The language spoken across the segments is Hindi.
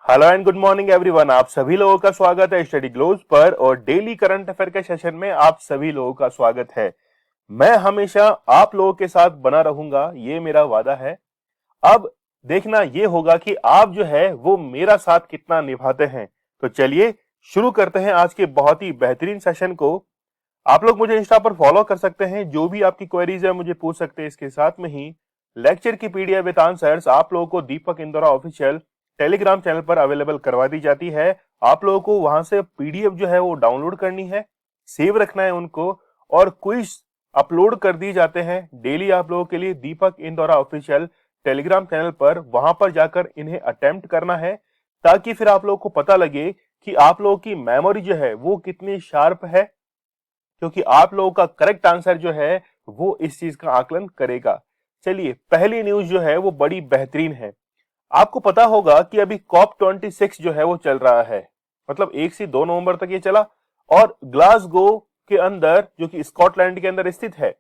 Hello and good morning everyone. आप सभी लोगों का स्वागत है स्टडी ग्लोज पर और डेली करंट अफेयर के सेशन में आप सभी लोगों का स्वागत है। मैं हमेशा आप लोगों के साथ बना रहूंगा, ये मेरा वादा है। अब देखना ये होगा कि आप जो है वो मेरा साथ कितना निभाते हैं। तो चलिए शुरू करते हैं आज के बहुत ही बेहतरीन सेशन को। आप लोग मुझे इंस्टा पर फॉलो कर सकते हैं, जो भी आपकी क्वेरीज है मुझे पूछ सकते हैं। इसके साथ में ही लेक्चर की पीडीएफ विद आंसर्स आप लोगों को दीपक इंदौरा ऑफिशियल टेलीग्राम चैनल पर अवेलेबल करवा दी जाती है। आप लोगों को वहां से पीडीएफ जो है वो डाउनलोड करनी है, सेव रखना है उनको, और क्विज अपलोड कर दिए जाते हैं डेली आप लोगों के लिए दीपक इंदौरा ऑफिशियल टेलीग्राम चैनल पर। वहां पर जाकर इन्हें अटेम्प्ट करना है ताकि फिर आप लोगों को पता लगे कि आप लोगों की मेमोरी जो है वो कितनी शार्प है, क्योंकि आप लोगों का करेक्ट आंसर जो है वो इस चीज का आकलन करेगा। चलिए पहली न्यूज जो है वो बड़ी बेहतरीन है। आपको पता होगा कि अभी COP26 जो है वो चल रहा है, मतलब 1 से 2 नवंबर तक ये चला। और ग्लासगो के अंदर, जो कि स्कॉटलैंड के अंदर स्थित है,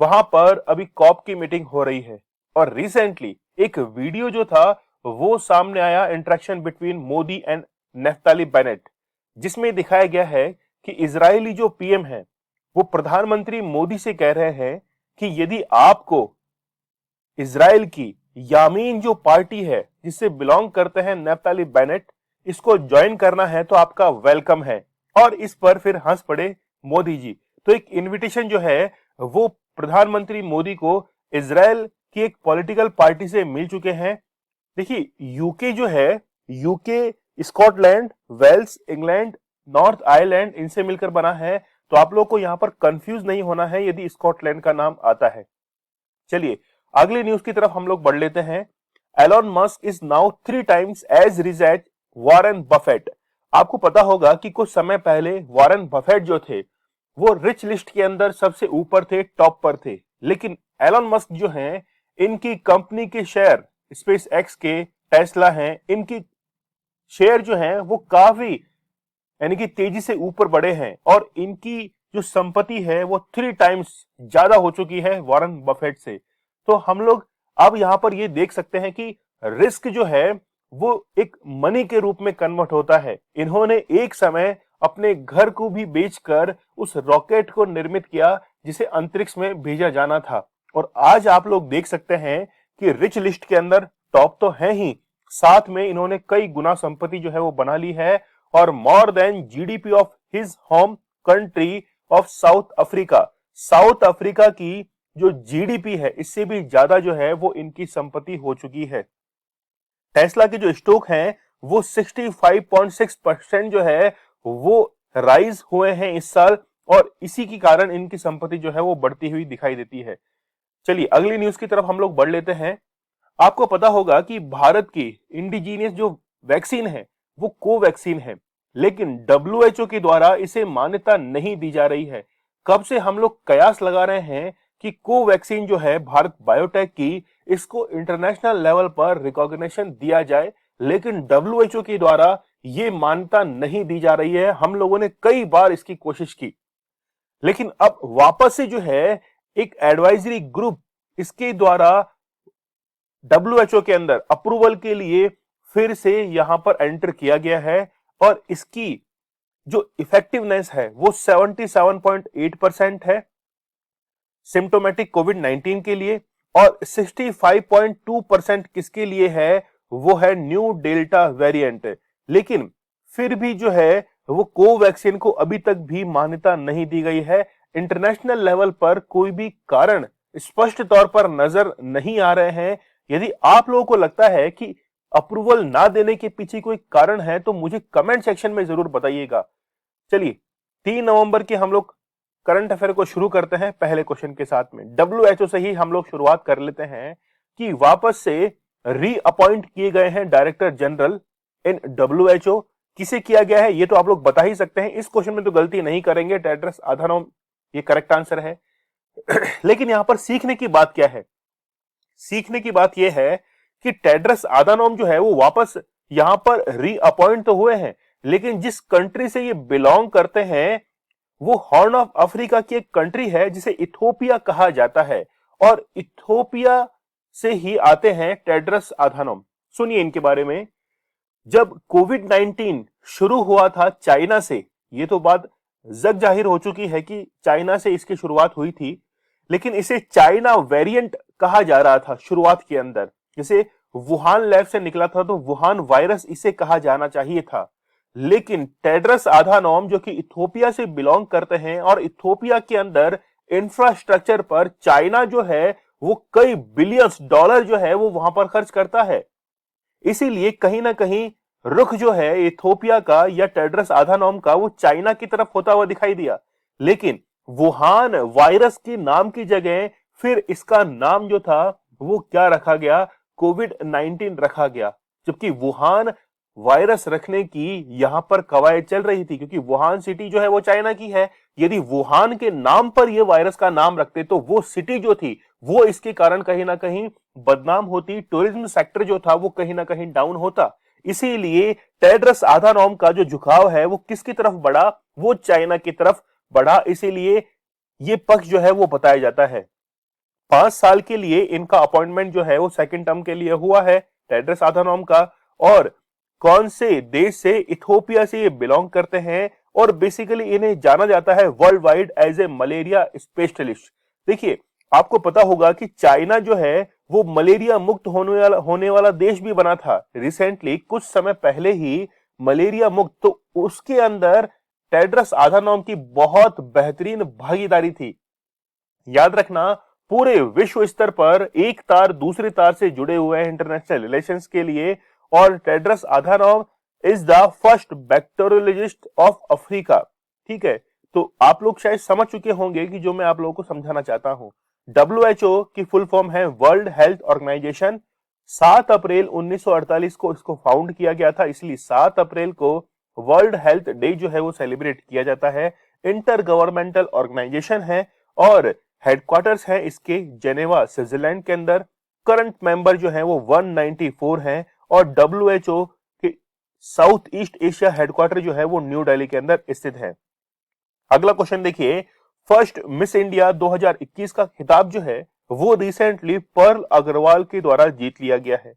वहां पर अभी कॉप की मीटिंग हो रही है। और रिसेंटली एक वीडियो जो था वो सामने आया, interaction between Modi and Naftali Bennett, जिसमें दिखाया गया है कि इजरायली जो पीएम है वो प्रधानमंत्री मोदी से कह रहे हैं कि यदि आपको इजराइल की यामीन जो पार्टी है जिससे बिलोंग करते हैं नेफ्ताली बेनेट, इसको ज्वाइन करना है तो आपका वेलकम है। और इस पर फिर हंस पड़े मोदी जी। तो एक इनविटेशन जो है वो प्रधानमंत्री मोदी को इजराइल की एक पॉलिटिकल पार्टी से मिल चुके हैं। देखिए यूके जो है, UK Scotland, Wales, England, North Ireland, इनसे मिलकर बना है। तो आप लोग को यहां पर कंफ्यूज नहीं होना है यदि स्कॉटलैंड का नाम आता है। चलिए अगली न्यूज की तरफ हम लोग बढ़ लेते हैं। Elon Musk is now 3 times as rich as Warren Buffett. आपको पता होगा कि कुछ समय पहले वॉरेन बफेट जो थे वो रिच लिस्ट के अंदर सबसे ऊपर थे, टॉप पर थे। लेकिन एलोन मस्क जो हैं, इनकी कंपनी के शेयर, स्पेस एक्स के, टेस्ला हैं, इनकी शेयर जो हैं वो काफी, यानी कि तेजी से ऊपर बढ़े हैं। और इनकी जो संपत्ति है वो 3 times ज्यादा हो चुकी है वॉरेन बफेट से। तो हम लोग अब यहां पर ये देख सकते हैं कि रिस्क जो है वो एक मनी के रूप में कन्वर्ट होता है। इन्होंने एक समय अपने घर को भी बेचकर उस रॉकेट को निर्मित किया जिसे अंतरिक्ष में भेजा जाना था। और आज आप लोग देख सकते हैं कि रिच लिस्ट के अंदर टॉप तो है ही, साथ में इन्होंने कई गुना संपत्ति जो है वो बना ली है। और more than GDP of his home country of south Africa, south Africa की जो जीडीपी है इससे भी ज्यादा जो है वो इनकी संपत्ति हो चुकी है। टेस्ला के जो स्टॉक हैं वो 65.6% जो है वो राइज हुए हैं इस साल। और इसी के कारण इनकी संपत्ति जो है वो बढ़ती हुई दिखाई देती है। चलिए अगली न्यूज की तरफ हम लोग बढ़ लेते हैं। आपको पता होगा कि भारत की इंडिजीनियस जो वैक्सीन है वो कोवैक्सीन है, लेकिन डब्ल्यूएचओ के द्वारा इसे मान्यता नहीं दी जा रही है। कब से हम लोग कयास लगा रहे हैं कि कोवैक्सीन जो है भारत बायोटेक की, इसको इंटरनेशनल लेवल पर रिकॉग्निशन दिया जाए, लेकिन डब्ल्यूएचओ के द्वारा ये मान्यता नहीं दी जा रही है। हम लोगों ने कई बार इसकी कोशिश की, लेकिन अब वापस से जो है एक एडवाइजरी ग्रुप इसके द्वारा डब्ल्यूएचओ के अंदर अप्रूवल के लिए फिर से यहां पर एंटर किया गया है। और इसकी जो इफेक्टिवनेस है वो 77.8% है सिम्टोमेटिक कोविड 19 के लिए, और 65.2% किसके लिए है, वो है न्यू डेल्टा वेरिएंट। लेकिन फिर भी जो है वो कोवैक्सीन को अभी तक भी मान्यता नहीं दी गई है। इंटरनेशनल लेवल पर कोई भी कारण स्पष्ट तौर पर नजर नहीं आ रहे हैं। यदि आप लोगों को लगता है कि अप्रूवल ना देने के पीछे कोई कारण है तो मुझे कमेंट सेक्शन में जरूर बताइएगा। चलिए 3 नवंबर के हम लोग करंट अफेयर को शुरू करते हैं पहले क्वेश्चन के साथ में। डब्ल्यूएचओ से ही हम लोग शुरुआत कर लेते हैं कि वापस से रीअपॉइंट किए गए हैं डायरेक्टर जनरल इन डब्ल्यूएचओ। किसे किया गया है ये तो आप लोग बता ही सकते हैं, इस क्वेश्चन में तो गलती नहीं करेंगे, टेड्रस अधानोम ये करेक्ट आंसर है। लेकिन यहां पर सीखने की बात क्या है, सीखने की बात यह है कि टेड्रस आधानोम जो है वो वापस यहां पर रीअपॉइंट तो हुए हैं, लेकिन जिस कंट्री से ये बिलोंग करते हैं वो हॉर्न ऑफ अफ्रीका की एक कंट्री है जिसे इथोपिया कहा जाता है। और इथोपिया से ही आते हैं टेड्रस आधानोम। सुनिए इनके बारे में। जब कोविड 19 शुरू हुआ था चाइना से, ये तो बात जग जाहिर हो चुकी है कि चाइना से इसकी शुरुआत हुई थी, लेकिन इसे चाइना वेरिएंट कहा जा रहा था शुरुआत के अंदर। जैसे वुहान लैब से निकला था तो वुहान वायरस इसे कहा जाना चाहिए था, लेकिन टेड्रस आधानोम जो कि इथोपिया से बिलोंग करते हैं और इथोपिया के अंदर इंफ्रास्ट्रक्चर पर चाइना जो है वो कई बिलियंस डॉलर जो है वो वहां पर खर्च करता है, इसीलिए कहीं ना कहीं रुख जो है इथोपिया का या टेड्रस आधानोम का वो चाइना की तरफ होता हुआ दिखाई दिया। लेकिन वुहान वायरस के नाम की जगह फिर इसका नाम जो था वो क्या रखा गया, कोविड 19 रखा गया। जबकि वुहान वायरस रखने की यहां पर कवायद चल रही थी, क्योंकि वुहान सिटी जो है वो चाइना की है। यदि वुहान के नाम पर यह वायरस का नाम रखते तो वो सिटी जो थी वो इसके कारण कहीं ना कहीं बदनाम होती, टूरिज्म सेक्टर जो था वो कहीं ना कहीं डाउन होता। इसीलिए टेड्रस आधानोम का जो झुकाव है वो किसकी तरफ बढ़ा, वो चाइना की तरफ बढ़ा। इसीलिए ये पक्ष जो है वो बताया जाता है। 5 साल के लिए इनका अपॉइंटमेंट जो है वो सेकंड टर्म के लिए हुआ है टेड्रस आधानोम का। और कौन से देश से, इथोपिया से ये बिलोंग करते हैं और बेसिकली इन्हें जाना जाता है world wide as a malaria specialist. देखिए आपको पता होगा कि चाइना जो है वो मलेरिया मुक्त होने वाला देश भी बना था रिसेंटली, कुछ समय पहले ही मलेरिया मुक्त। तो उसके अंदर टेड्रस आधानोम की बहुत बेहतरीन भागीदारी थी। याद रखना, पूरे विश्व स्तर पर एक तार दूसरे तार से जुड़े हुए हैं इंटरनेशनल रिलेशंस के लिए, और Tedros Adhanom is the first bacteriologist of Africa. ठीक है, तो आप लोग शायद समझ चुके होंगे कि जो मैं आप लोगों को समझाना चाहता हूं। WHO की फुल फॉर्म है वर्ल्ड हेल्थ ऑर्गेनाइजेशन। 7 अप्रैल 1948 को इसको फाउंड किया गया था, इसलिए 7 अप्रैल को वर्ल्ड हेल्थ डे जो है वो सेलिब्रेट किया जाता है। इंटर गवर्नमेंटल ऑर्गेनाइजेशन है और हेडक्वार्टर्स है इसके जेनेवा स्विट्जरलैंड के अंदर। करंट मेंबर जो है वो 194 हैं और WHO के साउथ ईस्ट एशिया हेडक्वार्टर जो है वो न्यू दिल्ली के अंदर स्थित है। अगला क्वेश्चन देखिए, फर्स्ट मिस इंडिया 2021 का खिताब जो है वो रिसेंटली पर्ल अग्रवाल के द्वारा जीत लिया गया है।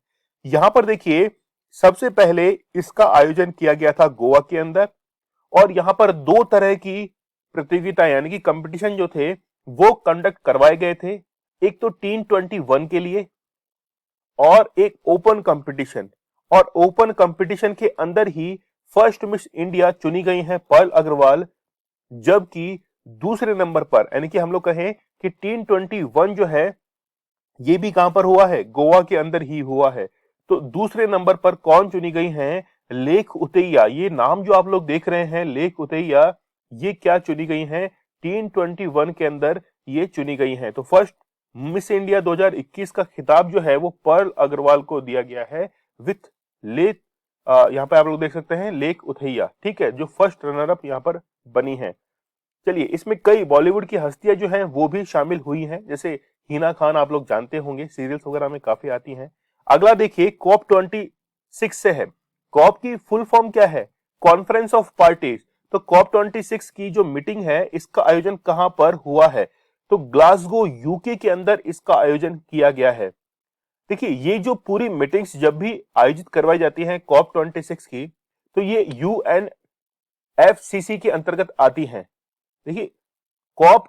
यहां पर देखिए सबसे पहले इसका आयोजन किया गया था गोवा के अंदर, और यहां पर 2 तरह की प्रतियोगिता यानी कि कंपटीशन जो थे वो कंडक्ट करवाए गए थे। एक तो टीम 21 के लिए और एक ओपन कंपटीशन, और ओपन कंपटीशन के अंदर ही फर्स्ट मिस इंडिया चुनी गई है पर्ल अग्रवाल। जबकि दूसरे नंबर पर यानी कि हम लोग कहें कि टीम 21 जो है ये भी कहां पर हुआ है, गोवा के अंदर ही हुआ है। तो दूसरे नंबर पर कौन चुनी गई है, लेक उतैया। ये नाम जो आप लोग देख रहे हैं लेक उतैया, ये क्या चुनी गई हैं, टीम 21 के अंदर ये चुनी गई हैं। तो फर्स्ट मिस इंडिया 2021 का खिताब जो है वो पर्ल अग्रवाल को दिया गया है विथ लेक, यहां पे आप लोग देख सकते हैं लेक उथैया, ठीक है, जो फर्स्ट रनर अप यहां पर बनी है। चलिए, इसमें कई बॉलीवुड की हस्तियां जो हैं वो भी शामिल हुई हैं, जैसे हिना खान आप लोग जानते होंगे, सीरियल्स वगैरह में काफी आती हैं। अगला देखिए कॉप 26 से है। कॉप की फुल फॉर्म क्या है, कॉन्फ्रेंस ऑफ पार्टीज। तो कॉप 26 की जो मीटिंग है इसका आयोजन कहां पर हुआ है, तो ग्लासगो यूके के अंदर इसका आयोजन किया गया है। देखिए ये जो पूरी मीटिंग्स जब भी आयोजित करवाई जाती हैं कॉप 26 की, तो ये UNFCCC के अंतर्गत आती हैं। देखिए कॉप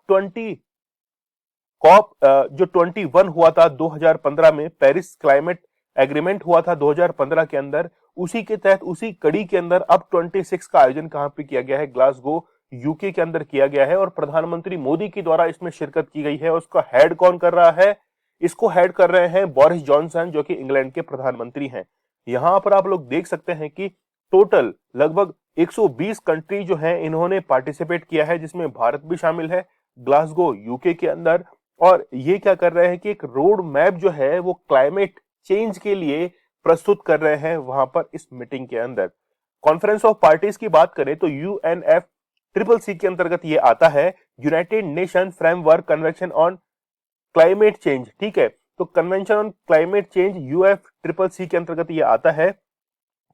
जो 21 हुआ था 2015 में, पेरिस क्लाइमेट एग्रीमेंट हुआ था 2015 के अंदर, उसी के तहत उसी कड़ी के अंदर अब 26 का आयोजन कहां पे किया गया है, ग्लासगो यूके के अंदर किया गया है। और प्रधानमंत्री मोदी के द्वारा इसमें शिरकत की गई है। और उसका हेड कौन कर रहा है, इसको हेड कर रहे हैं बोरिस जॉनसन जो कि इंग्लैंड के प्रधानमंत्री हैं। यहां पर आप लोग देख सकते हैं कि टोटल लगभग 120 कंट्री जो हैं इन्होंने पार्टिसिपेट किया है, जिसमें भारत भी शामिल है ग्लासगो यूके के अंदर। और ये क्या कर रहे हैं कि एक रोड मैप जो है वो क्लाइमेट चेंज के लिए प्रस्तुत कर रहे हैं वहां पर इस मीटिंग के अंदर। कॉन्फ्रेंस ऑफ पार्टीज की बात करें तो UNFCCC के अंतर्गत ये आता है, United nation framework convention on climate change, ठीक है। तो convention on climate change UNFCCC के अंतर्गत ये आता है,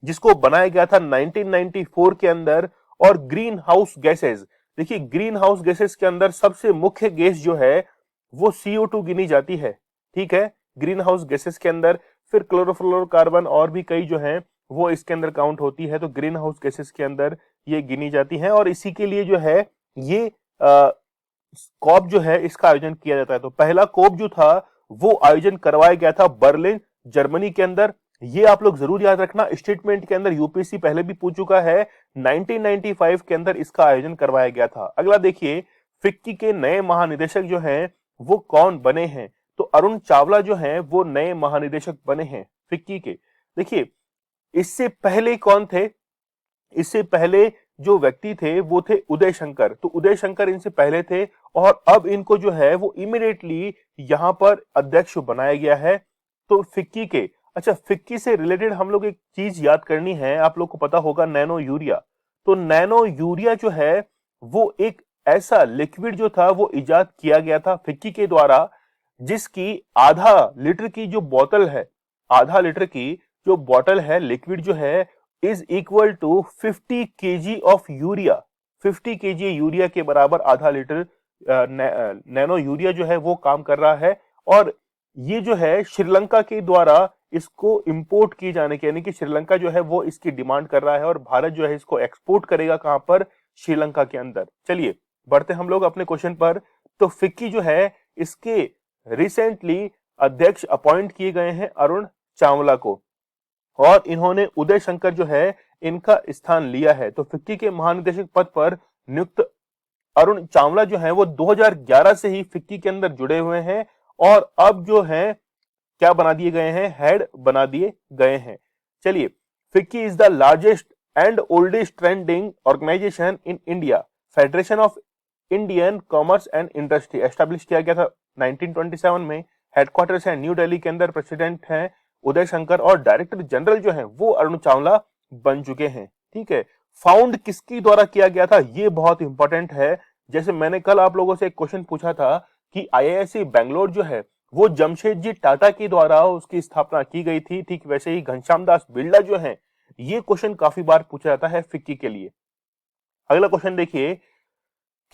जिसको बनाया गया था 1994 के अंदर। और ग्रीन हाउस गैसेज, देखिए ग्रीन हाउस गैसेज के अंदर सबसे मुख्य गैस जो है वो CO2 गिनी जाती है, ठीक है, ग्रीन हाउस गैसेज के अंदर। फिर क्लोरोफ्लोरोकार्बन और भी कई जो हैं वो इसके अंदर काउंट होती है, तो ग्रीन हाउस गैसेस के अंदर ये गिनी जाती है। और इसी के लिए जो है ये कॉप जो है इसका आयोजन किया जाता है। तो पहला कॉप जो था वो आयोजन करवाया गया था बर्लिन जर्मनी के अंदर। ये आप लोग जरूर याद रखना, स्टेटमेंट के अंदर यूपीएससी पहले भी पूछ चुका है, 1995 के अंदर इसका आयोजन करवाया गया था। अगला देखिए, फिक्की के नए महानिदेशक जो हैं वो कौन बने हैं? तो अरुण चावला जो हैं वो नए महानिदेशक बने हैं फिक्की के। देखिए, इससे पहले कौन थे? इससे पहले जो व्यक्ति थे वो थे उदय शंकर। तो उदय शंकर इनसे पहले थे और अब इनको जो है वो इमीडिएटली यहां पर अध्यक्ष बनाया गया है। तो फिक्की के, अच्छा फिक्की से रिलेटेड हम लोग एक चीज याद करनी है, आप लोग को पता होगा नैनो यूरिया। तो नैनो यूरिया जो है वो एक ऐसा लिक्विड जो था वो इजाद किया गया था फिक्की के द्वारा, जिसकी आधा लीटर की जो बोतल है, आधा लीटर की जो बोतल है लिक्विड जो है is equal to 50 KG of urea. 50 KG urea के बराबर आधा लीटर नैनो यूरिया जो है वो काम कर रहा है। और ये जो है श्रीलंका के द्वारा इसको इंपोर्ट किए जाने के, यानी कि श्रीलंका जो है वो इसकी डिमांड कर रहा है और भारत जो है इसको एक्सपोर्ट करेगा कहां पर? श्रीलंका के अंदर। चलिए बढ़ते हम लोग अपने क्वेश्चन पर। तो फिक्की जो है इसके रिसेंटली अध्यक्ष अपॉइंट किए गए हैं अरुण चावला को, और इन्होंने उदय शंकर जो है इनका स्थान लिया है। तो फिक्की के महानिदेशक पद पर नियुक्त अरुण चावला जो है वो 2011 से ही फिक्की के अंदर जुड़े हुए हैं और अब जो है क्या बना दिए गए हैं? हेड बना दिए गए हैं। चलिए, FICCI is the largest and oldest trading organisation in India. Federation of Indian commerce and industry establish किया गया था 1927 में। हेडक्वार्टर्स है न्यू दिल्ली के अंदर। प्रेसिडेंट है उदय शंकर और डायरेक्टर जनरल जो है वो अरुण चावला बन चुके हैं। ठीक है, फाउंड किसकी द्वारा किया गया था? ये बहुत इंपॉर्टेंट है। जैसे मैंने कल आप लोगों से एक क्वेश्चन पूछा था कि आईआईएससी बेंगलोर जो है वो जमशेदजी टाटा के द्वारा उसकी स्थापना की गई थी, ठीक वैसे ही घनश्याम दास बिरला जो है, ये क्वेश्चन काफी बार पूछा जाता है फिक्की के लिए। अगला क्वेश्चन देखिए,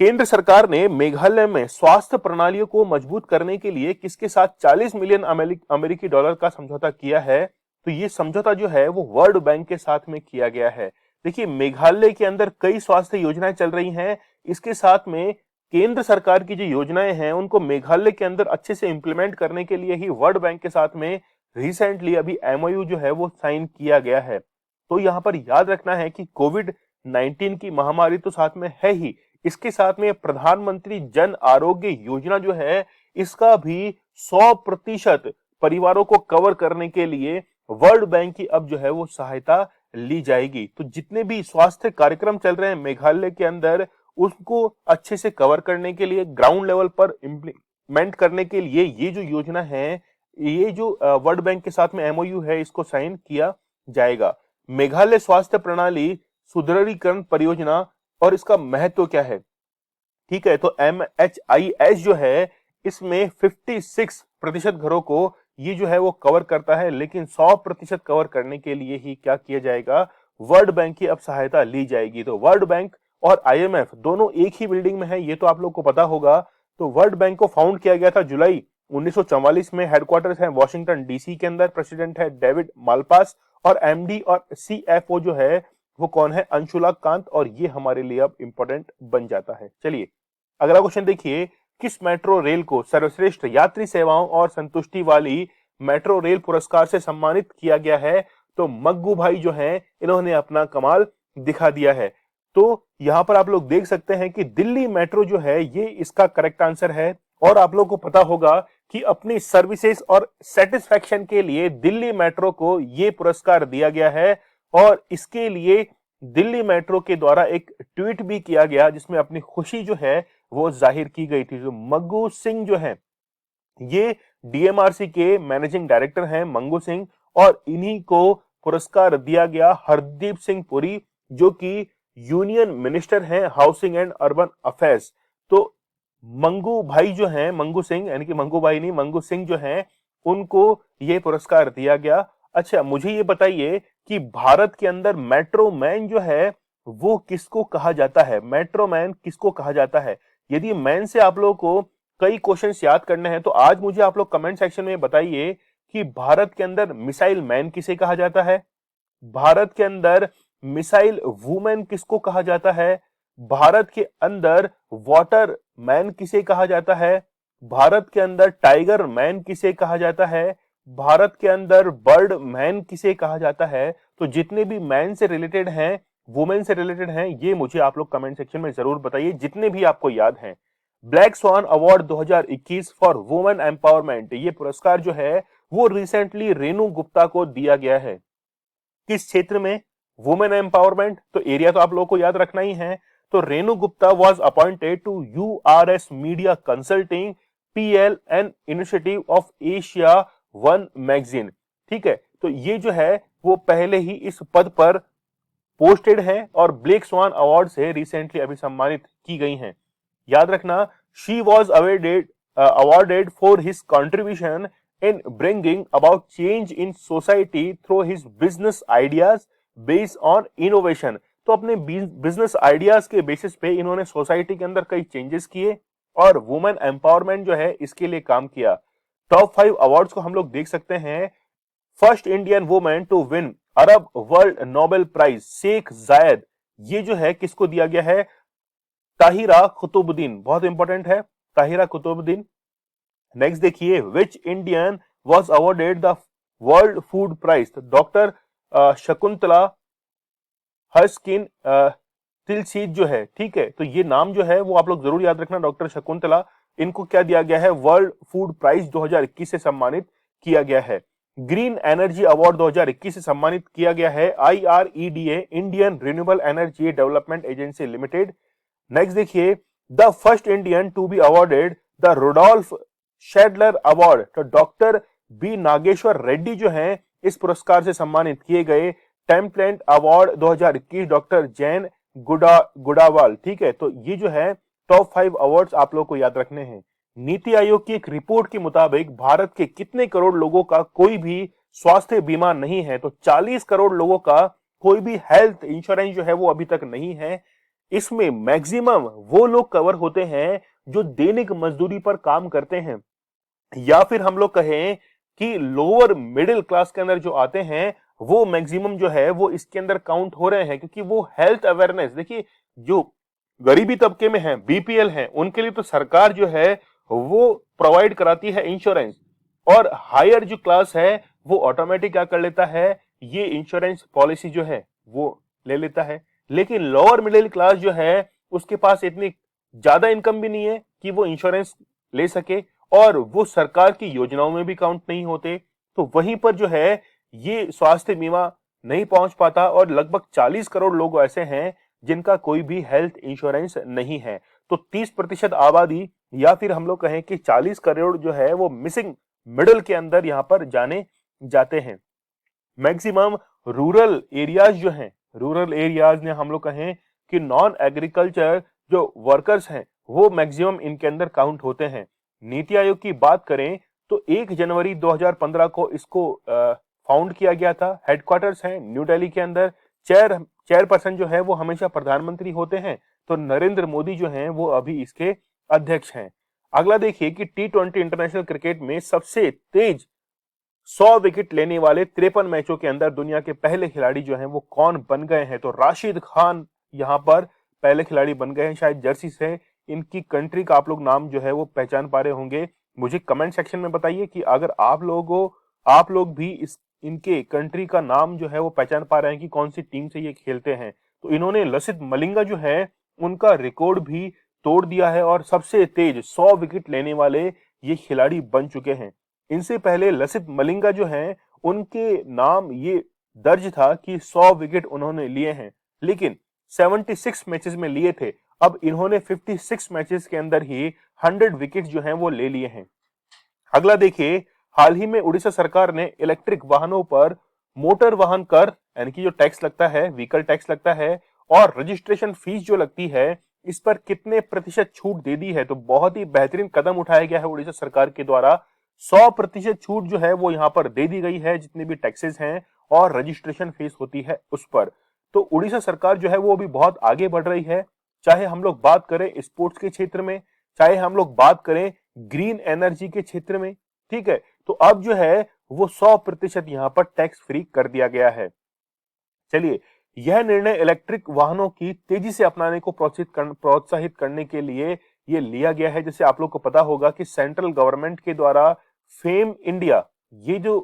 केंद्र सरकार ने मेघालय में स्वास्थ्य प्रणालियों को मजबूत करने के लिए किसके साथ 40 मिलियन अमेरिकी डॉलर का समझौता किया है? तो ये समझौता जो है वो वर्ल्ड बैंक के साथ में किया गया है। देखिए, मेघालय के अंदर कई स्वास्थ्य योजनाएं चल रही हैं, इसके साथ में केंद्र सरकार की जो योजनाएं हैं उनको मेघालय के अंदर अच्छे से इंप्लीमेंट करने के लिए ही वर्ल्ड बैंक के साथ में रिसेंटली अभी एमओयू जो है वो साइन किया गया है। तो यहां पर याद रखना है कि कोविड-19 की महामारी तो साथ में है ही, इसके साथ में प्रधानमंत्री जन आरोग्य योजना जो है इसका भी 100% परिवारों को कवर करने के लिए वर्ल्ड बैंक की अब जो है वो सहायता ली जाएगी। तो जितने भी स्वास्थ्य कार्यक्रम चल रहे हैं मेघालय के अंदर उसको अच्छे से कवर करने के लिए, ग्राउंड लेवल पर इम्प्लीमेंट करने के लिए ये जो योजना है, ये जो वर्ल्ड बैंक के साथ में एमओयू है इसको साइन किया जाएगा। मेघालय स्वास्थ्य प्रणाली सुदृढ़ीकरण परियोजना और इसका महत्व क्या है? ठीक है, तो MHIS जो है इसमें 56% घरों को ये जो है वो कवर करता है, लेकिन 100% कवर करने के लिए ही क्या किया जाएगा? वर्ल्ड बैंक की अब सहायता ली जाएगी। तो वर्ल्ड बैंक और IMF दोनों एक ही बिल्डिंग में है, ये तो आप लोग को पता होगा। तो वर्ल्ड बैंक को फाउंड किया गया था जुलाई 1944 में। हेडक्वार्टर्स है वॉशिंगटन DC के अंदर। प्रेसिडेंट है डेविड मालपास और MD और CFO जो है वो कौन है? अंशुला कांत। और ये हमारे लिए अब इंपॉर्टेंट बन जाता है। चलिए अगला क्वेश्चन देखिए, किस मेट्रो रेल को सर्वश्रेष्ठ यात्री सेवाओं और संतुष्टि वाली मेट्रो रेल पुरस्कार से सम्मानित किया गया है? तो मग्गू भाई जो हैं इन्होंने अपना कमाल दिखा दिया है। तो यहां पर आप लोग देख सकते हैं कि दिल्ली मेट्रो जो है ये इसका करेक्ट आंसर है। और आप लोग को पता होगा कि अपनी सर्विसेज और सेटिस्फेक्शन के लिए दिल्ली मेट्रो को ये पुरस्कार दिया गया है। और इसके लिए दिल्ली मेट्रो के द्वारा एक ट्वीट भी किया गया जिसमें अपनी खुशी जो है वो जाहिर की गई थी। जो मग्गू सिंह जो है ये DMRC के मैनेजिंग डायरेक्टर हैं, मंगू सिंह, और इन्हीं को पुरस्कार दिया गया हरदीप सिंह पुरी जो कि यूनियन मिनिस्टर हैं हाउसिंग एंड अर्बन अफेयर्स। तो मंगू भाई जो हैं, मंगू सिंह, यानी कि मंगू भाई नहीं, मंगू सिंह जो हैं उनको ये पुरस्कार दिया गया। अच्छा, मुझे ये बताइए कि भारत के अंदर मेट्रो मैन जो है वो किसको कहा जाता है? मेट्रो मैन किसको कहा जाता है? यदि मैन से आप लोगों को कई क्वेश्चंस याद करने हैं तो आज मुझे आप लोग कमेंट सेक्शन में बताइए कि भारत के अंदर मिसाइल मैन किसे कहा जाता है? भारत के अंदर मिसाइल वुमेन किसको कहा जाता है? भारत के अंदर वाटर मैन किसे कहा जाता है? भारत के अंदर टाइगर मैन किसे कहा जाता है? भारत के अंदर बर्ड मैन किसे कहा जाता है? तो जितने भी मैन से रिलेटेड हैं, वुमेन से रिलेटेड हैं, ये मुझे आप लोग कमेंट सेक्शन में जरूर बताइए, जितने भी आपको याद हैं। Black swan award 2021 for women empowerment, ये पुरस्कार जो है वो रिसेंटली रेणु गुप्ता को दिया गया है। किस क्षेत्र में? Women empowerment. तो एरिया तो आप लोगों को याद रखना ही है। तो Renu Gupta was appointed to URS media consulting PL N initiative of Asia One magazine. ठीक है, तो ये जो है वो पहले ही इस पद पर पोस्टेड है और ब्लैक स्वान अवार्ड से रिसेंटली अभी सम्मानित की गई हैं। याद रखना, she was awarded for his contribution in bringing about change in society through his business ideas based on innovation। तो अपने बिजनेस आइडियाज के बेसिस पे इन्होंने सोसाइटी के अंदर कई चेंजेस किए और वुमेन एम्पावरमेंट जो है इसके लिए काम किया। टॉप 5 अवार्ड्स को हम लोग देख सकते हैं। First Indian women to win Arab world Nobel prize, Sheikh Zayed, ये जो है किसको दिया गया है? ताहिरा कुतुबुद्दीन, बहुत इंपॉर्टेंट है, ताहिरा कुतुबुद्दीन। नेक्स्ट देखिए, which Indian was awarded the world food prize? Doctor Shakuntala हस्किन तिलसीद जो है, ठीक है, तो ये नाम जो है वो आप लोग जरूर याद रखना, डॉक्टर शकुंतला, इनको क्या दिया गया है? वर्ल्ड फूड प्राइज 2021 से सम्मानित किया गया है। ग्रीन एनर्जी अवार्ड 2021 से सम्मानित किया गया है IREDA, Indian renewable energy development agency limited. Next देखिए, the first Indian to be awarded the Rudolf Schindler award, तो डॉक्टर बी नागेश्वर रेड्डी जो हैं इस पुरस्कार से सम्मानित किए गए। Templeton award 2021 doctor Jane Goodall. ठीक है, तो ये जो है टॉप 5 अवार्ड्स आप लोग को याद रखने हैं। नीति आयोग की एक रिपोर्ट के मुताबिक भारत के कितने करोड़ लोगों का कोई भी स्वास्थ्य बीमा नहीं है? तो 40 करोड़ लोगों का कोई भी हेल्थ इंश्योरेंस जो है वो अभी तक नहीं है। इसमें मैक्सिमम वो लोग कवर होते हैं जो दैनिक मजदूरी पर काम करते हैं, या फिर हम लोग कहें कि लोअर मिडिल क्लास के अंदर जो आते हैं वो मैक्सिमम जो है वो इसके अंदर काउंट हो रहे हैं, क्योंकि वो हेल्थ अवेयरनेस, देखिए जो गरीबी तबके में है, बीपीएल है, उनके लिए तो सरकार जो है वो प्रोवाइड कराती है इंश्योरेंस, और हायर जो क्लास है वो ऑटोमेटिक क्या कर लेता है, ये इंश्योरेंस पॉलिसी जो है वो ले लेता है। लेकिन लोअर मिडिल क्लास जो है उसके पास इतनी ज्यादा इनकम भी नहीं है कि वो इंश्योरेंस ले सके, और वो सरकार की योजनाओं में भी काउंट नहीं होते। तो वहीं पर जो है ये स्वास्थ्य बीमा नहीं पहुंच पाता, और लगभग 40 करोड़ लोग ऐसे हैं जिनका कोई भी हेल्थ इंश्योरेंस नहीं है। तो 30% आबादी, या फिर हम लोग कहें कि 40 करोड़ जो है वो मिसिंग मिडिल के अंदर यहां पर जाने जाते हैं। मैक्सिमम रूरल एरियाज जो हैं, रूरल एरियाज में हम लोग कहें कि नॉन एग्रीकल्चर जो वर्कर्स हैं वो मैक्सिमम इनके अंदर काउंट होते हैं। नीति आयोग की बात करें तो 1 जनवरी 2015 को इसको फाउंड किया गया था। हेडक्वार्टर्स हैं न्यू दिल्ली के अंदर। चेयरपर्सन जो है वो हमेशा प्रधानमंत्री होते हैं, तो नरेंद्र मोदी जो हैं वो अभी इसके अध्यक्ष हैं। अगला देखिए कि T20 इंटरनेशनल क्रिकेट में सबसे तेज 100 विकेट लेने वाले 53 मैचों के अंदर दुनिया के पहले खिलाड़ी जो हैं वो कौन बन गए हैं? तो राशिद खान यहां पर पहले खिलाड़ी बन गए हैं। शायद जर्सी से इनकी कंट्री का आप लोग नाम जो है वो पहचान पा रहे होंगे। मुझे कमेंट सेक्शन में बताइए कि अगर आप लोग भी इनके कंट्री का नाम जो है वो पहचान पा रहे हैं कि कौन सी टीम से ये खेलते हैं। तो इन्होंने लसित मलिंगा जो है उनका रिकॉर्ड भी तोड़ दिया है और सबसे तेज 100 विकेट लेने वाले ये खिलाड़ी बन चुके हैं। इनसे पहले लसित मलिंगा जो हैं उनके नाम ये दर्ज था कि 100 विकेट उन्होंने लिए हैं, लेकिन 76 मैचेस में लिए थे। अब इन्होंने 56 मैचेस के अंदर ही 100 विकेट जो हैं वो ले लिए हैं। अगला देखिए, हाल ही में उड़ीसा सरकार ने इलेक्ट्रिक वाहनों पर मोटर वाहन कर, यानी कि जो टैक्स लगता है, व्हीकल टैक्स लगता है, और रजिस्ट्रेशन फीस जो लगती है, इस पर कितने प्रतिशत छूट दे दी है? तो बहुत ही बेहतरीन कदम उठाया गया है उड़ीसा सरकार के द्वारा। 100% छूट जो है वो यहाँ पर दे दी गई है, जितने भी टैक्सेस हैं और रजिस्ट्रेशन फीस होती है उस पर। तो उड़ीसा सरकार जो है वो अभी बहुत आगे बढ़ रही है, चाहे हम लोग बात करें स्पोर्ट्स के क्षेत्र में, चाहे हम लोग बात करें ग्रीन एनर्जी के क्षेत्र में। ठीक है, तो अब जो है वो 100% यहाँ पर टैक्स फ्री कर दिया गया है। चलिए, यह निर्णय इलेक्ट्रिक वाहनों की तेजी से अपनाने को प्रोत्साहित करने के लिए ये लिया गया है। जैसे आप लोग को पता होगा कि सेंट्रल गवर्नमेंट के द्वारा फेम इंडिया ये जो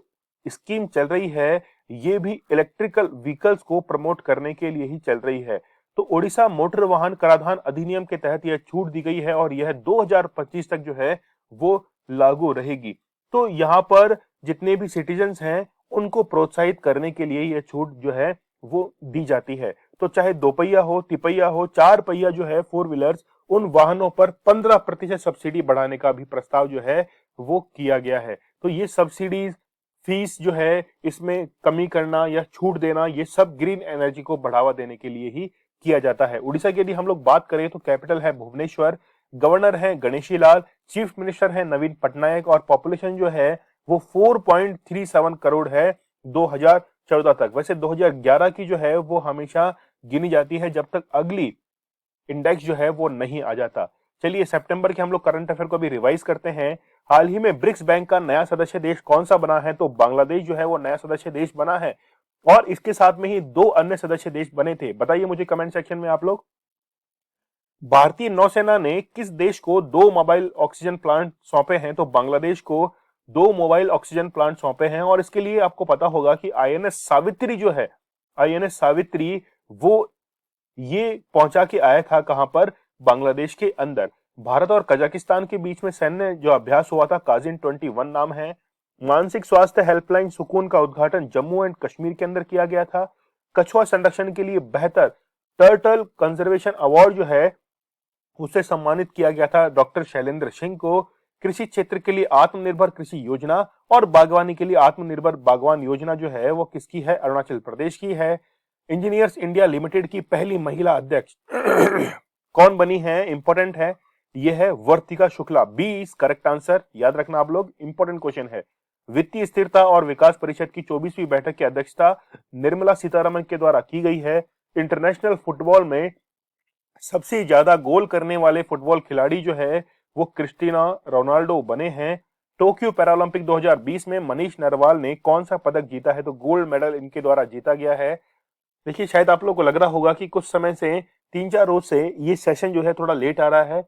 स्कीम चल रही है, ये भी इलेक्ट्रिकल व्हीकल्स को प्रमोट करने के लिए ही चल रही है। तो ओडिशा मोटर वाहन कराधान अधिनियम के तहत यह छूट दी गई है और यह 2025 तक जो है वो लागू रहेगी। तो यहाँ पर जितने भी सिटीजन्स हैं उनको प्रोत्साहित करने के लिए यह छूट जो है वो दी जाती है। तो चाहे दोपहिया हो, तिपहिया हो, चार पहिया जो है फोर व्हीलर्स, उन वाहनों पर 15% सब्सिडी बढ़ाने का भी प्रस्ताव जो है वो किया गया है। तो ये सब्सिडी फीस जो है इसमें कमी करना या छूट देना, ये सब ग्रीन एनर्जी को बढ़ावा देने के लिए ही किया जाता है। उड़ीसा की यदि हम लोग बात करें तो कैपिटल है भुवनेश्वर, गवर्नर है गणेशी लाल, चीफ मिनिस्टर है नवीन पटनायक और पॉपुलेशन जो है वो 4.37 करोड़ है 2014 तक। वैसे 2011 की जो है वो हमेशा गिनी जाती है जब तक अगली इंडेक्स जो है वो नहीं आ जाता। चलिए, सितंबर के हम लोग करंट अफेयर को भी रिवाइज करते हैं। हाल ही में ब्रिक्स बैंक का नया सदस्य देश कौन सा बना है? तो बांग्लादेश जो है वो नया सदस्य देश बना है और इसके साथ में ही दो अन्य सदस्य देश बने थे। बताइए मुझे कमेंट सेक्शन में आप लोग। भारतीय नौसेना ने किस देश को 2 मोबाइल ऑक्सीजन प्लांट सौंपे हैं? तो बांग्लादेश को 2 मोबाइल ऑक्सीजन प्लांट सौंपे हैं और इसके लिए आपको पता होगा कि आईएनएस सावित्री जो है, आईएनएस सावित्री वो ये पहुंचा के आया था कहां पर? बांग्लादेश के अंदर। भारत और कजाकिस्तान के बीच में सैन्य जो अभ्यास हुआ था, काजिन 21 नाम है। मानसिक स्वास्थ्य हेल्पलाइन सुकून का उद्घाटन जम्मू एंड कश्मीर के अंदर किया गया था। कछुआ संरक्षण के लिए बेहतर टर्टल कंजर्वेशन अवार्ड जो है उसे सम्मानित किया गया था डॉक्टर शैलेंद्र सिंह को। कृषि क्षेत्र के लिए आत्मनिर्भर कृषि योजना और बागवानी के लिए आत्मनिर्भर बागवान योजना जो है वो किसकी है? अरुणाचल प्रदेश की है। इंजीनियर्स इंडिया लिमिटेड की पहली महिला अध्यक्ष कौन बनी है? इंपॉर्टेंट है, यह है Vartika Shukla. B is correct answer, याद रखना आप लोग, इंपॉर्टेंट क्वेश्चन है। वित्तीय स्थिरता और विकास परिषद की 24वीं बैठक की अध्यक्षता निर्मला सीतारमण के द्वारा की गई है। इंटरनेशनल फुटबॉल में सबसे ज्यादा गोल करने वाले फुटबॉल खिलाड़ी जो है वो क्रिस्टियानो रोनाल्डो बने हैं। टोक्यो पैरालंपिक 2020 में मनीष नरवाल ने कौन सा पदक जीता है? तो गोल्ड मेडल इनके द्वारा जीता गया है। देखिए, शायद आप लोगों को लग रहा होगा कि कुछ समय से 3-4 रोज से ये सेशन जो है थोड़ा लेट आ रहा है।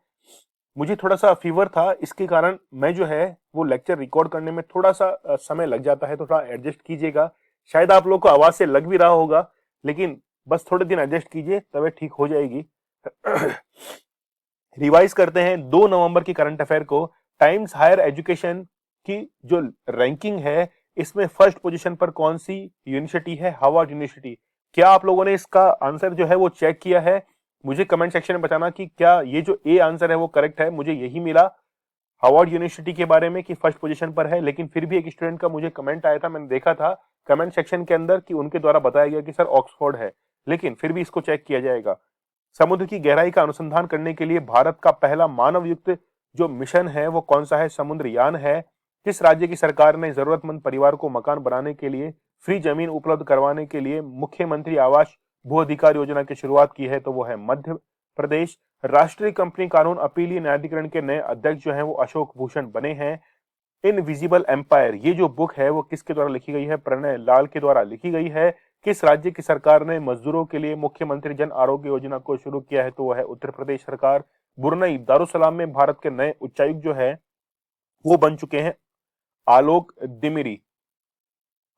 मुझे थोड़ा सा फीवर था, इसके कारण मैं जो है वो लेक्चर रिकॉर्ड करने में थोड़ा सा समय लग जाता है, तो थोड़ा एडजस्ट कीजिएगा। शायद आप लोग को आवाज से लग भी रहा होगा, लेकिन बस थोड़े दिन एडजस्ट कीजिए, तबीयत ठीक हो जाएगी। रिवाइज करते हैं 2 नवंबर की करंट अफेयर को। टाइम्स हायर एजुकेशन की जो रैंकिंग है इसमें फर्स्ट पोजीशन पर कौन सी यूनिवर्सिटी है? Harvard university. क्या आप लोगों ने इसका आंसर जो है वो चेक किया है? मुझे कमेंट सेक्शन में बताना कि क्या ये जो ए आंसर है वो करेक्ट है। मुझे यही मिला हार्वर्ड यूनिवर्सिटी के बारे में कि फर्स्ट पोजीशन पर है, लेकिन फिर भी एक स्टूडेंट का मुझे कमेंट आया था, मैंने देखा था कमेंट सेक्शन के अंदर कि उनके द्वारा बताया गया कि सर ऑक्सफोर्ड है, लेकिन फिर भी इसको चेक किया जाएगा। समुद्र की गहराई का अनुसंधान करने के लिए भारत का पहला मानव युक्त जो मिशन है वो कौन सा है? समुद्रयान है। किस राज्य की सरकार ने जरूरतमंद परिवार को मकान बनाने के लिए फ्री जमीन उपलब्ध करवाने के लिए मुख्यमंत्री आवास भू अधिकार योजना की शुरुआत की है? तो वो है मध्य प्रदेश। राष्ट्रीय कंपनी कानून अपीलीय न्यायाधिकरण के नए अध्यक्ष जो हैं वो अशोक भूषण बने हैं। इनविजिबल एम्पायर ये जो बुक है वो किसके द्वारा लिखी गई है? प्रणय लाल के द्वारा लिखी गई है। किस राज्य की सरकार ने मजदूरों के लिए मुख्यमंत्री जन आरोग्य योजना को शुरू किया है? तो वह है उत्तर प्रदेश सरकार। ब्रुनई दारुसलाम में भारत के नए उच्चायुक्त जो है वो बन चुके हैं आलोक दिमिरी।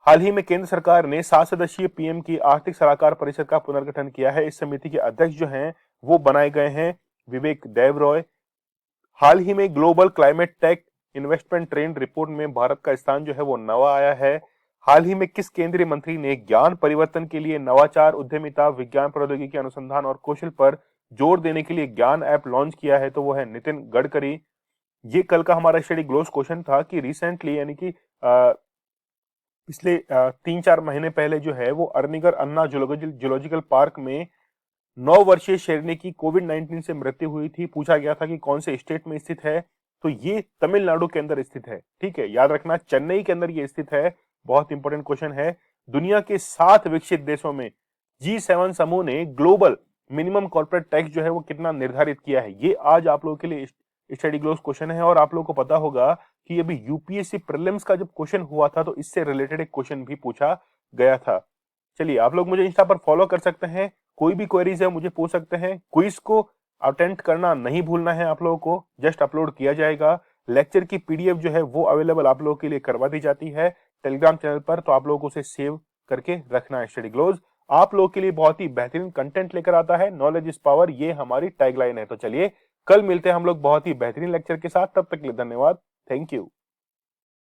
हाल ही में केंद्र सरकार ने 7 सदस्यीय पीएम की आर्थिक सलाहकार परिषद का पुनर्गठन किया है। इस समिति के अध्यक्ष जो हैं वो बनाए गए हैं विवेक देव रॉय। हाल ही में global climate tech investment trend report में भारत का स्थान जो है वो नवा आया है। हाल ही में किस केंद्रीय मंत्री ने ज्ञान परिवर्तन के लिए नवाचार, उद्यमिता, विज्ञान प्रौद्योगिकी अनुसंधान और कौशल पर जोर देने के लिए ज्ञान ऐप लॉन्च किया है? तो वो है नितिन गडकरी। ये कल का हमारा स्टडी ग्लोस क्वेश्चन था कि रिसेंटली यानी कि पिछले 3-4 महीने पहले जो है वो अरनिगर अन्ना जूलॉजिकल पार्क में 9 वर्षीय शेरनी की कोविड-19 से मृत्यु हुई थी। पूछा गया था कि कौन से स्टेट में स्थित है? तो ये तमिलनाडु के अंदर स्थित है। ठीक है, याद रखना चेन्नई के अंदर ये स्थित है। बहुत इंपॉर्टेंट क्वेश्चन है। दुनिया के 7 विकसित देशों में G7 समूह ने ग्लोबल मिनिमम कॉर्पोरेट टैक्स जो है वो कितना निर्धारित किया है? ये आज आप लोगों के लिए स्टडी ग्लोस क्वेश्चन है और आप लोगों को पता होगा कि अभी यूपीएससी प्रीलिम्स का जब क्वेश्चन हुआ था तो इससे रिलेटेड एक क्वेश्चन भी पूछा गया था। चलिए, आप लोग मुझे इंस्टा पर फॉलो कर सकते हैं, कोई भी क्वेरीज है मुझे पूछ सकते हैं। क्विज को अटेम्प्ट करना नहीं भूलना है आप लोगों को, जस्ट अपलोड किया जाएगा। लेक्चर की पीडीएफ जो है वो अवेलेबल आप लोगों के लिए करवा दी जाती है टेलीग्राम चैनल पर, तो आप लोगों को उसे सेव करके रखना है। स्टडी ग्लोज आप लोगों के लिए बहुत ही बेहतरीन कंटेंट लेकर आता है। नॉलेज इज पावर, ये हमारी टैगलाइन है। तो चलिए, कल मिलते हैं हम लोग बहुत ही बेहतरीन लेक्चर के साथ। तब तक के लिए धन्यवाद। Thank you.